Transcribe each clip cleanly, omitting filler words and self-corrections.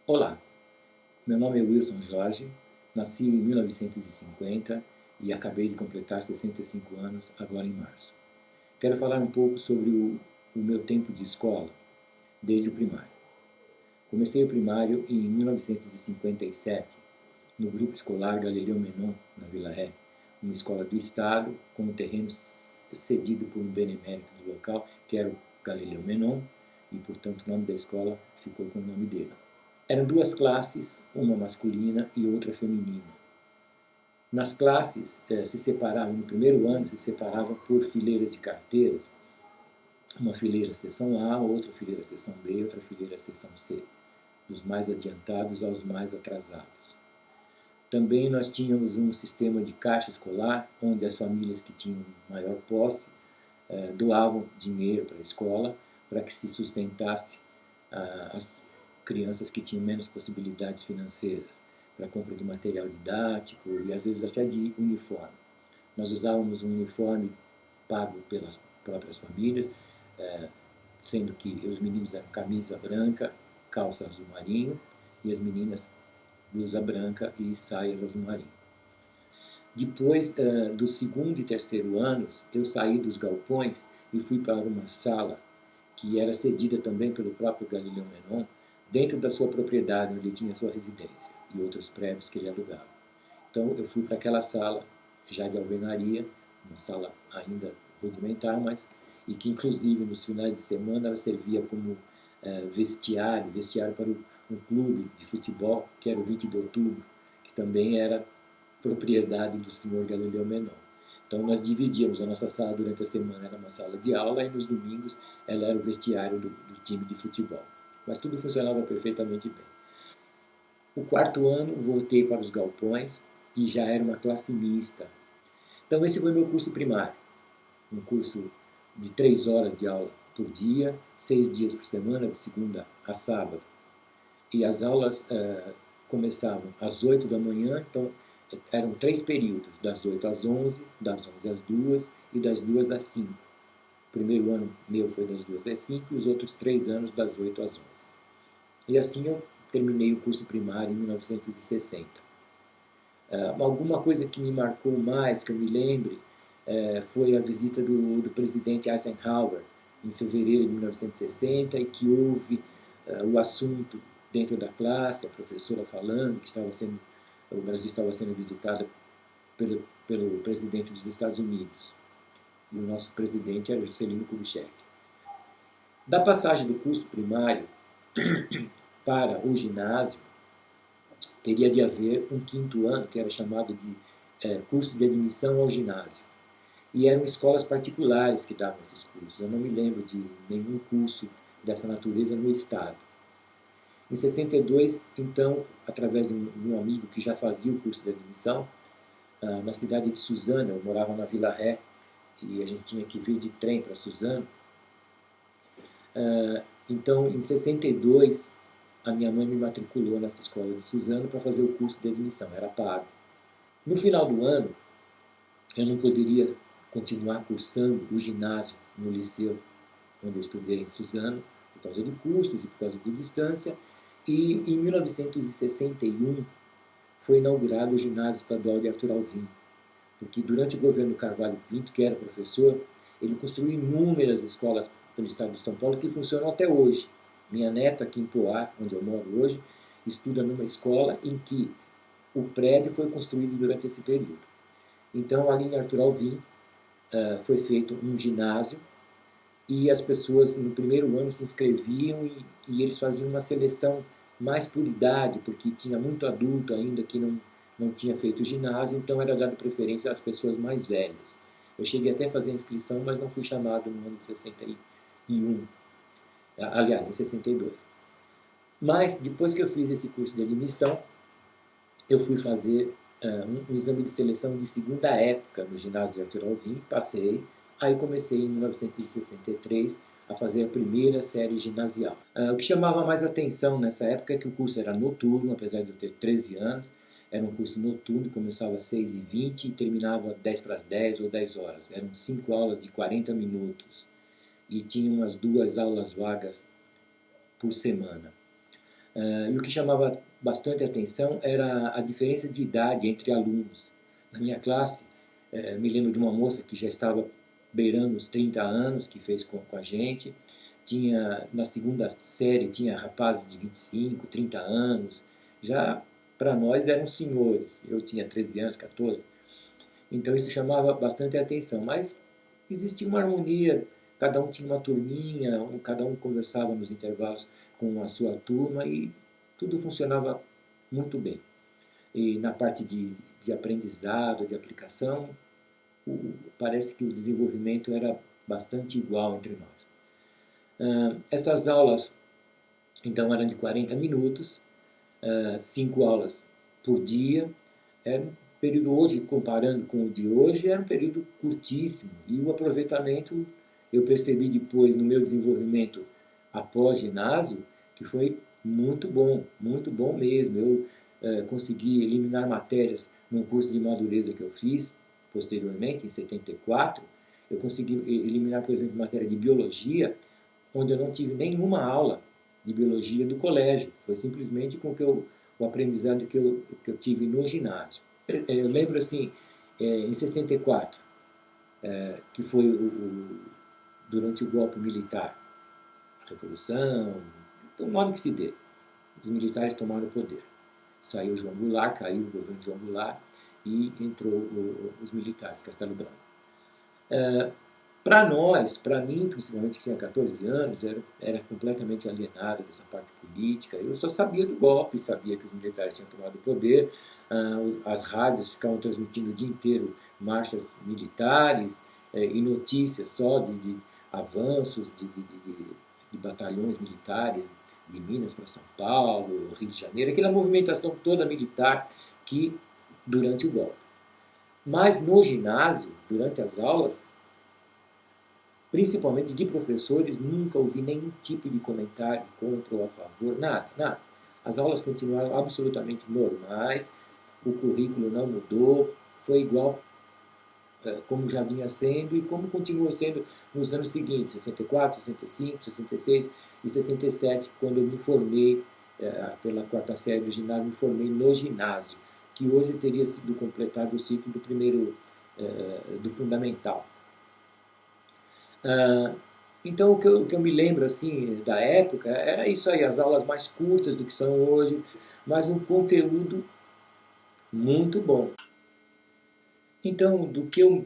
Olá, meu nome é Wilson Jorge, nasci em 1950 e acabei de completar 65 anos agora em março. Quero falar um pouco sobre o meu tempo de escola, desde o primário. Comecei o primário em 1957, no grupo escolar Galileu Menon, na Vila Ré, uma escola do Estado, com um terreno cedido por um benemérito do local, que era o Galileu Menon, e, portanto, o nome da escola ficou com o nome dele. Eram duas classes, uma masculina e outra feminina. Nas classes, se separavam, no primeiro ano, se separavam por fileiras de carteiras. Uma fileira seção A, outra fileira seção B, outra fileira seção C. Dos mais adiantados aos mais atrasados. Também nós tínhamos um sistema de caixa escolar, onde as famílias que tinham maior posse doavam dinheiro para a escola, para que se sustentasse as crianças que tinham menos possibilidades financeiras, para a compra de material didático e às vezes até de uniforme. Nós usávamos um uniforme pago pelas próprias famílias, sendo que os meninos eram camisa branca, calça azul marinho, e as meninas blusa branca e saias azul marinho. Depois do segundo e terceiro anos, eu saí dos galpões e fui para uma sala que era cedida também pelo próprio Galileu Menon, dentro da sua propriedade, onde ele tinha sua residência, e outros prédios que ele alugava. Então eu fui para aquela sala, já de alvenaria, uma sala ainda rudimentar, mas e que inclusive nos finais de semana ela servia como vestiário para um clube de futebol, que era o 20 de outubro, que também era propriedade do senhor Galileu Menon. Então nós dividíamos a nossa sala durante a semana, era uma sala de aula, e nos domingos ela era o vestiário do time de futebol. Mas tudo funcionava perfeitamente bem. O quarto ano voltei para os galpões e já era uma classe mista. Então esse foi meu curso primário, um curso de 3 horas de aula por dia, 6 dias por semana, de segunda a sábado. E as aulas começavam às 8 da manhã, então eram 3 períodos, das 8 às 11, das 11 às 2 e das 2 às 5. O primeiro ano meu foi das 2 às 5 e os outros 3 anos das 8 às 11. E assim eu terminei o curso primário em 1960. Alguma coisa que me marcou mais, que eu me lembre, foi a visita do presidente Eisenhower em fevereiro de 1960, e que houve o assunto dentro da classe, a professora falando que o Brasil estava sendo visitado pelo presidente dos Estados Unidos. E o nosso presidente era Juscelino Kubitschek. Da passagem do curso primário para o ginásio, teria de haver um quinto ano, que era chamado de curso de admissão ao ginásio. E eram escolas particulares que davam esses cursos. Eu não me lembro de nenhum curso dessa natureza no Estado. Em 62, então, através de um amigo que já fazia o curso de admissão, na cidade de Suzano, eu morava na Vila Ré, e a gente tinha que vir de trem para Suzano. Então, em 62, a minha mãe me matriculou nessa escola de Suzano para fazer o curso de admissão, era pago. No final do ano, eu não poderia continuar cursando o ginásio no liceu onde eu estudei em Suzano, por causa de custos e por causa de distância, e em 1961 foi inaugurado o ginásio estadual de Arthur Alvim, porque durante o governo Carvalho Pinto, que era professor, ele construiu inúmeras escolas pelo estado de São Paulo que funcionam até hoje. Minha neta, aqui em Poá, onde eu moro hoje, estuda numa escola em que o prédio foi construído durante esse período. Então, ali em Arthur Alvim, foi feito um ginásio, e as pessoas no primeiro ano se inscreviam e eles faziam uma seleção mais por idade, porque tinha muito adulto ainda que não tinha feito ginásio, então era dado preferência às pessoas mais velhas. Eu cheguei até a fazer a inscrição, mas não fui chamado no ano de 61. Aliás, em 62. Mas, depois que eu fiz esse curso de admissão, eu fui fazer um exame de seleção de segunda época no ginásio de Arthur Alvim, passei, aí comecei em 1963 a fazer a primeira série ginasial. O que chamava mais atenção nessa época é que o curso era noturno, apesar de eu ter 13 anos, era um curso noturno, começava às 6h20 e terminava 10 para as 10 ou 10 horas. Eram 5 aulas de 40 minutos e tinha umas 2 aulas vagas por semana. E o que chamava bastante atenção era a diferença de idade entre alunos. Na minha classe, me lembro de uma moça que já estava beirando os 30 anos, que fez com a gente. Na segunda série, tinha rapazes de 25, 30 anos. Já para nós eram senhores. Eu tinha 13 anos, 14. Então isso chamava bastante atenção. Mas existia uma harmonia, cada um tinha uma turminha, cada um conversava nos intervalos com a sua turma e tudo funcionava muito bem. E na parte de aprendizado, de aplicação, parece que o desenvolvimento era bastante igual entre nós. Essas aulas, então, eram de 40 minutos, 5 aulas por dia. Era um período hoje, comparando com o de hoje, era um período curtíssimo. E o aproveitamento, eu percebi depois no meu desenvolvimento após ginásio, que foi muito bom mesmo. Eu consegui eliminar matérias num curso de madureza que eu fiz posteriormente, em 74. Eu consegui eliminar, por exemplo, matéria de biologia, onde eu não tive nenhuma aula de biologia do colégio. Foi simplesmente com o aprendizado que eu tive no ginásio. Eu lembro assim, em 64, que foi durante o golpe militar, a Revolução, o nome que se dê. Os militares tomaram o poder. Saiu João Goulart, caiu o governo de João Goulart e entrou os militares, Castelo Branco. Para nós, para mim, principalmente que tinha 14 anos, era completamente alienado dessa parte política. Eu só sabia do golpe, sabia que os militares tinham tomado o poder, as rádios ficavam transmitindo o dia inteiro marchas militares e notícias só de avanços de batalhões militares de Minas para São Paulo, Rio de Janeiro, aquela movimentação toda militar que durante o golpe. Mas no ginásio, durante as aulas, principalmente de professores, nunca ouvi nenhum tipo de comentário contra ou a favor, nada. As aulas continuaram absolutamente normais, o currículo não mudou, foi igual como já vinha sendo e como continuou sendo nos anos seguintes, 64, 65, 66 e 67, quando eu me formei pela quarta série do ginásio, me formei no ginásio, que hoje teria sido completado o ciclo do primeiro, do fundamental. Então o que eu me lembro assim da época era isso aí, as aulas mais curtas do que são hoje, mas um conteúdo muito bom. Então, do que eu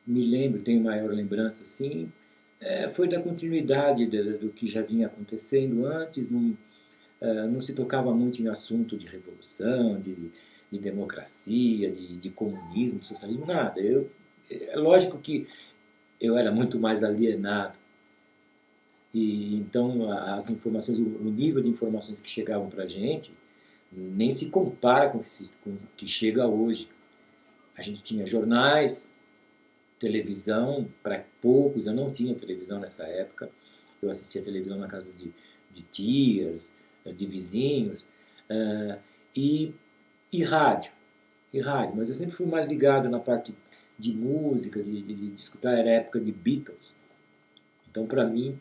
me lembro, tenho maior lembrança assim, foi da continuidade do que já vinha acontecendo antes. Não se tocava muito em assunto de revolução, de democracia, de comunismo, de socialismo, nada. É lógico que eu era muito mais alienado. E então as informações, o nível de informações que chegavam para a gente nem se compara com o que chega hoje. A gente tinha jornais, televisão para poucos. Eu não tinha televisão nessa época. Eu assistia televisão na casa de tias, de vizinhos, e rádio. Mas eu sempre fui mais ligado na parte de música, de escutar. Era a época de Beatles. Então, para mim,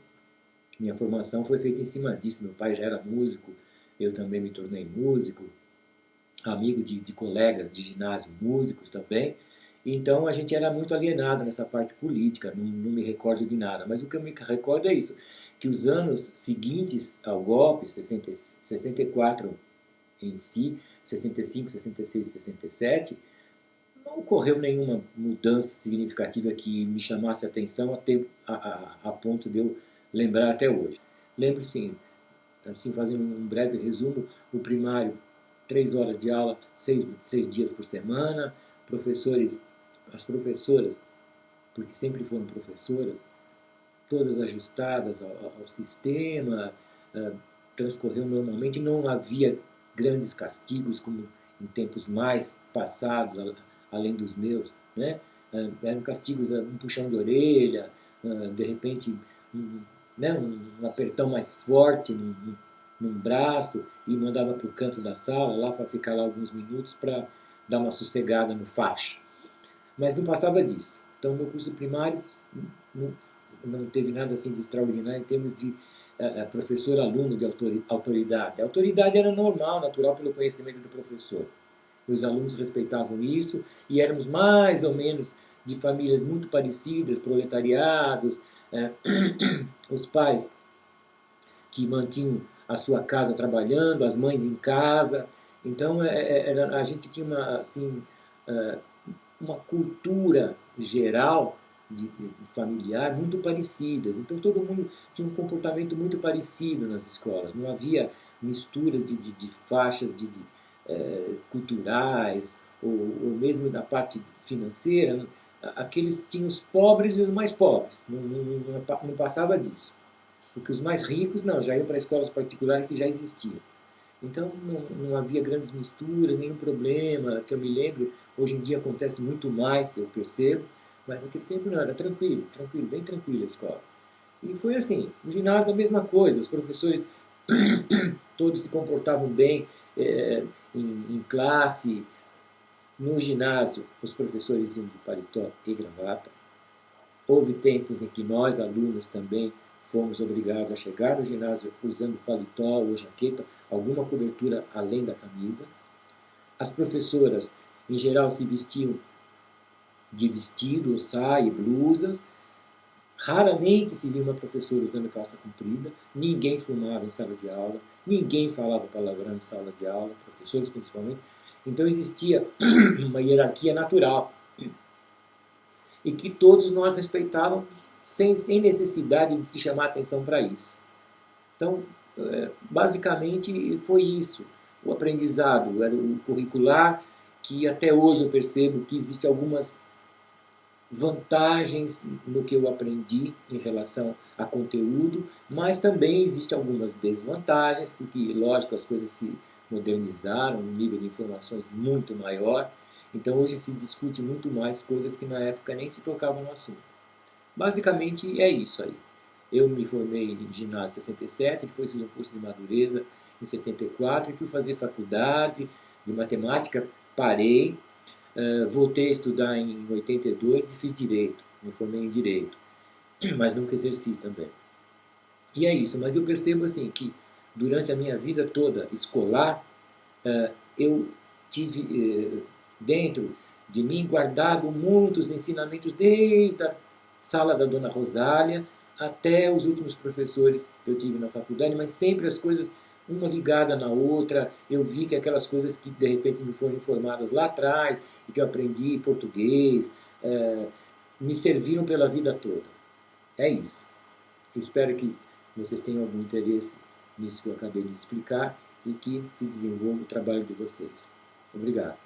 minha formação foi feita em cima disso. Meu pai já era músico, eu também me tornei músico, amigo de colegas de ginásio, músicos também. Então a gente era muito alienado nessa parte política, não me recordo de nada. Mas o que eu me recordo é isso, que os anos seguintes ao golpe, 64 em si, 65, 66 e 67, não ocorreu nenhuma mudança significativa que me chamasse a atenção a ponto de eu lembrar até hoje. Lembro sim, assim fazendo um breve resumo, o primário, 3 horas de aula, 6 dias por semana, as professoras, porque sempre foram professoras, todas ajustadas ao sistema, transcorreu normalmente, não havia grandes castigos como em tempos mais passados, além dos meus, né? Eram castigos, um puxão de orelha, de repente um apertão mais forte num braço e mandava para o canto da sala lá para ficar lá alguns minutos para dar uma sossegada no facho. Mas não passava disso. Então, meu curso primário não teve nada assim de extraordinário em termos de professor-aluno de autoridade. A autoridade era normal, natural pelo conhecimento do professor. Os alunos respeitavam isso e éramos mais ou menos de famílias muito parecidas, proletariados, os pais que mantinham a sua casa trabalhando, as mães em casa. Então a gente tinha uma cultura geral de familiar muito parecidas. Então todo mundo tinha um comportamento muito parecido nas escolas. Não havia misturas de faixas culturais ou mesmo da parte financeira. Aqueles tinham os pobres e os mais pobres. Não passava disso. Porque os mais ricos não, já iam para escolas particulares que já existiam. Então não havia grandes misturas, nenhum problema, que eu me lembro. Hoje em dia acontece muito mais, eu percebo, mas naquele tempo não, era tranquilo, bem tranquilo a escola. E foi assim, no ginásio a mesma coisa, os professores todos se comportavam bem em classe. No ginásio, os professores iam de paletó e gravata. Houve tempos em que nós, alunos, também fomos obrigados a chegar no ginásio usando paletó ou jaqueta, alguma cobertura além da camisa. As professoras, em geral, se vestiam de vestido, saia, blusas. Raramente se via uma professora usando calça comprida. Ninguém fumava em sala de aula. Ninguém falava palavrão em sala de aula, professores principalmente. Então existia uma hierarquia natural e que todos nós respeitávamos sem necessidade de se chamar atenção para isso. Então, basicamente foi isso. O aprendizado era o curricular, que até hoje eu percebo que existem algumas vantagens no que eu aprendi em relação a conteúdo, mas também existem algumas desvantagens, porque, lógico, as coisas se modernizaram, um nível de informações muito maior, então hoje se discute muito mais coisas que na época nem se tocavam no assunto. Basicamente é isso aí. Eu me formei em ginásio em 67, depois fiz um curso de madureza em 74 e fui fazer faculdade de matemática, parei, voltei a estudar em 82 e fiz direito, me formei em direito, mas nunca exerci também. E é isso, mas eu percebo assim que durante a minha vida toda escolar, eu tive dentro de mim guardado muitos ensinamentos desde a sala da Dona Rosália até os últimos professores que eu tive na faculdade, mas sempre as coisas uma ligada na outra. Eu vi que aquelas coisas que de repente me foram informadas lá atrás e que eu aprendi em português me serviram pela vida toda. É isso. Eu espero que vocês tenham algum interesse nisso que eu acabei de explicar e que se desenvolva o trabalho de vocês. Obrigado.